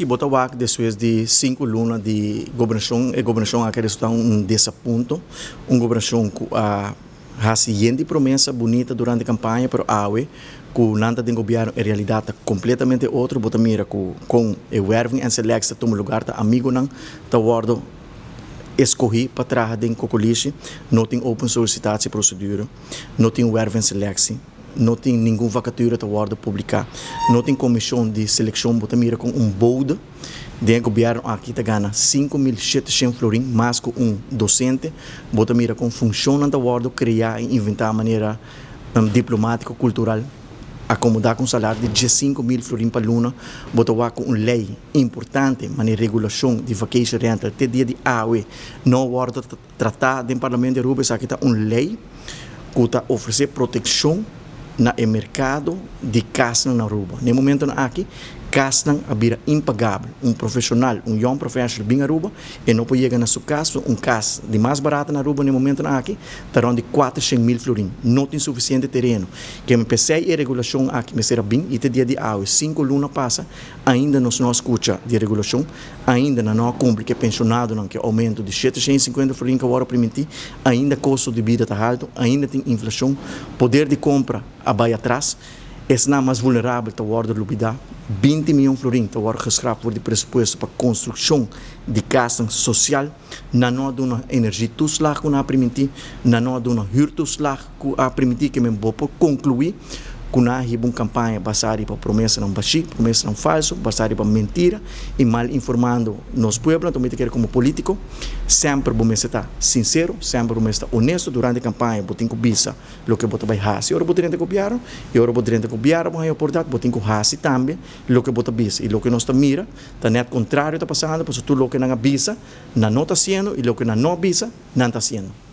Sí, Botawak, después de 5 lunas de gobernación ha resultado un desapunto, una gobernación que ha siguiente promesa bonita durante a campanha, pero awe, que nada de governo em realidade está completamente outro, bota mira com o werving e seleção toma lugar, tá amigo não, tá wardo escolhi para trás de cocoliche, não tem open solicitatie procedura, não tem werving e seleção, não tem nenhuma vacatura tá wardo publicar, não tem comissão de seleção, bota mira com boldo, de governo aqui tá gana 5.700 florim, mais que docente, bota mira com funciona da wardo criar e inventar a maneira diplomática, cultural, acomodar com salário de 15.000 florim para luna, botar com uma lei importante, mas regulação de vacation rental, até dia de AUE, não guarda tratar do Parlamento de Rubens, aqui está uma lei que está oferecer proteção no mercado de casa na Aruba. No momento aqui, casa é impagável. Profissional, young profissional bem Aruba, e não pode chegar na sua casa, casa de mais barata na Aruba, no momento aqui, está onde 400.000 florim. Não tem suficiente terreno. Que me pensei e regulação aqui, me será bem, e até dia de hoje, 5 lunas passa, ainda não se escuta de regulação, ainda não cumpre que é pensionado, não que aumento de 750 florim que agora permitir, ainda custo de vida está alto, ainda tem inflação, poder de compra vai atrás, é não mais vulnerável para o ordem de lubida, 20 milhões de florim para o gescrap de presupuesto para construção de casa social, não há uma energia tuslach que não permitir, não há uma huur tuslach que permitir que me vou concluir que há uma campanha baseada para promessa não baixi, promessa não falso, baseada para mentira e mal informando nos pueblos, também quero como político, sempre vou estar sincero, sempre vou estar honesto durante a campanha, vou ter que bisa o que vou vai fazer, agora vou ter que copiar, e agora vou ter que copiar, mas é importante, vou ter que fazer também o que vou bisa, e o que nós está mira, está net contrário está passando, porque tudo o que não bisa, não está sendo, e o que não bisa, não está sendo.